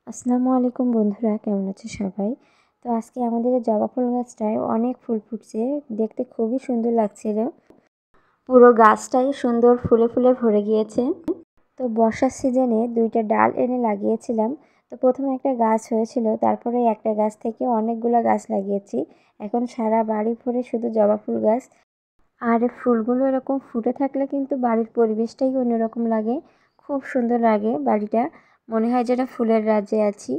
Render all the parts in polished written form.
আসসালামু আলাইকুম বন্ধুরা, কেমন আছে সবাই? তো আজকে আমাদের এই জবা ফুল গাছটায় অনেক ফুল ফুটছে, দেখতে খুবই সুন্দর লাগছিল। পুরো গাছটাই সুন্দর ফুলে ফুলে ভরে গিয়েছে। তো বর্ষার সিজনে দুইটা ডাল এনে লাগিয়েছিলাম। তো প্রথমে একটা গাছ হয়েছিল, তারপরে একটা গাছ থেকে অনেকগুলো গাছ লাগিয়েছি। এখন সারা বাড়ি ভরে শুধু জবা ফুল গাছ। আর এই ফুলগুলো এরকম ফুটে থাকলে কিন্তু বাড়ির পরিবেশটাই অন্যরকম লাগে, খুব সুন্দর লাগে বাড়িটা, মনে হয় যেন ফুলের রাজ্যে আছি।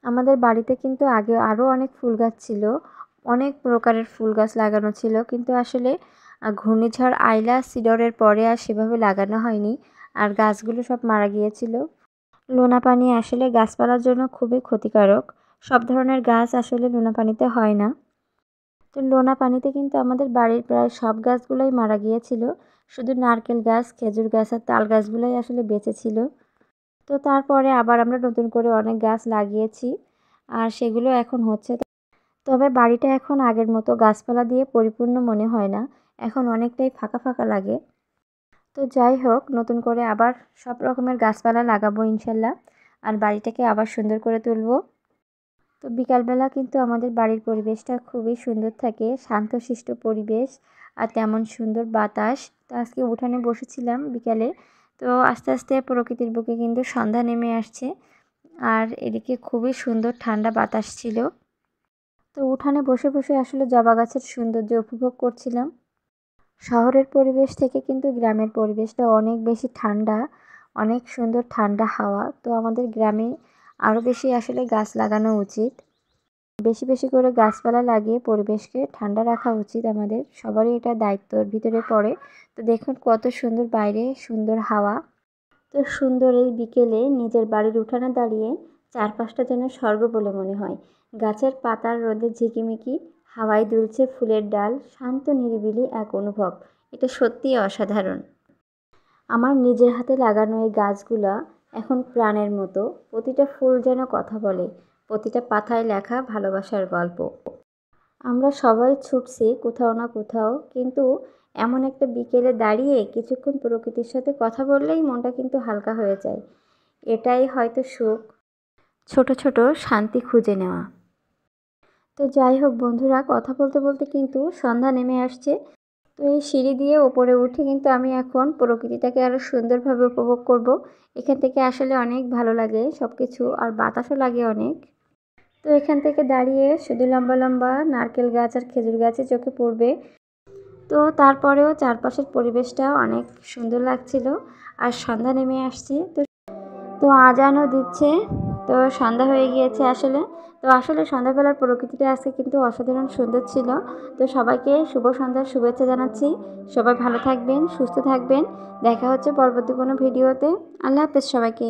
আমাদের বাড়িতে কিন্তু আগে আরও অনেক ফুল গাছ ছিল, অনেক প্রকারের ফুল গাছ লাগানো ছিল, কিন্তু আসলে ঘূর্ণিঝড় আইলা সিডরের পরে আর সেভাবে লাগানো হয়নি, আর গাছগুলো সব মারা গিয়েছিল। লোনা পানি আসলে গাছপালার জন্য খুবই ক্ষতিকারক। সব ধরনের গাছ আসলে লোনা পানিতে হয় না। তো লোনা পানিতে কিন্তু আমাদের বাড়ির প্রায় সব গাছগুলোই মারা গিয়েছিল, শুধু নারকেল গাছ, খেজুর গাছ আর তাল গাছগুলোই আসলে বেঁচে ছিল। তো তারপরে আবার আমরা নতুন করে অনেক গাছ লাগিয়েছি, আর সেগুলো এখন হচ্ছে। তবে বাড়িটা এখন আগের মতো গাছপালা দিয়ে পরিপূর্ণ মনে হয় না, এখন অনেকটাই ফাঁকা ফাঁকা লাগে। তো যাই হোক, নতুন করে আবার সব রকমের গাছপালা লাগাবো ইনশাল্লাহ, আর বাড়িটাকে আবার সুন্দর করে তুলবো। তো বিকালবেলা কিন্তু আমাদের বাড়ির পরিবেশটা খুবই সুন্দর থাকে, শান্তশিষ্ট পরিবেশ, আর তেমন সুন্দর বাতাস। তো আজকে উঠানে বসেছিলাম বিকালে। তো আস্তে আস্তে প্রকৃতির বুকে কিন্তু সন্ধ্যা নেমে আসছে, আর এদিকে খুবই সুন্দর ঠান্ডা বাতাস ছিল। তো উঠানে বসে বসে আসলে জবা গাছের সৌন্দর্য উপভোগ করছিলাম। শহরের পরিবেশ থেকে কিন্তু গ্রামের পরিবেশটা অনেক বেশি ঠান্ডা, অনেক সুন্দর ঠান্ডা হাওয়া। তো আমাদের গ্রামে আরও বেশি আসলে গাছ লাগানো উচিত, বেশি বেশি করে গাছপালা লাগিয়ে পরিবেশকে ঠান্ডা রাখা উচিত, আমাদের সবারই এটা দায়িত্বর ভিতরে পড়ে। তো দেখুন কত সুন্দর বাইরে সুন্দর হাওয়া। তো সুন্দর এই বিকেলে নিজের বাড়ির উঠানে দাঁড়িয়ে চারপাশটা যেন স্বর্গ বলে মনে হয়। গাছের পাতার রোদে ঝিকিমিকি, হাওয়ায় দুলছে ফুলের ডাল, শান্ত নিরিবিলি এক অনুভব। এটা সত্যিই অসাধারণ। আমার নিজের হাতে লাগানো এই গাছগুলা এখন প্রাণের মতো, প্রতিটা ফুল যেন কথা বলে, প্রতিটা পাতায় লেখা ভালোবাসার গল্প। আমরা সবাই ছুটছি কোথাও না কোথাও, কিন্তু এমন একটা বিকেলে দাঁড়িয়ে কিছুক্ষণ প্রকৃতির সাথে কথা বললেই মনটা কিন্তু হালকা হয়ে যায়। এটাই হয়তো সুখ, ছোট ছোট শান্তি খুঁজে নেওয়া। তো যাই হোক বন্ধুরা, কথা বলতে বলতে কিন্তু সন্ধ্যা নেমে আসছে। তো এই সিঁড়ি দিয়ে ওপরে উঠে কিন্তু আমি এখন প্রকৃতিটাকে আরও সুন্দরভাবে উপভোগ করব। এখান থেকে আসলে অনেক ভালো লাগে সব কিছু, আর বাতাসও লাগে অনেক। তো এখান থেকে দাঁড়িয়ে শুধু লম্বা লম্বা নারকেল গাছ আর খেজুর গাছে চোখে পড়বে। তো তারপরেও চারপাশের পরিবেশটা অনেক সুন্দর লাগছিল, আর সন্ধ্যা নেমে আসছে। তো আজানও দিচ্ছে, তো সন্ধ্যা হয়ে গিয়েছে আসলে। তো আসলে সন্ধ্যাবেলার প্রকৃতিটা আজকে কিন্তু অসাধারণ সুন্দর ছিল। তো সবাইকে শুভ সন্ধ্যার শুভেচ্ছা জানাচ্ছি। সবাই ভালো থাকবেন, সুস্থ থাকবেন। দেখা হচ্ছে পরবর্তী কোনো ভিডিওতে। আল্লাহ হাফেজ সবাইকে।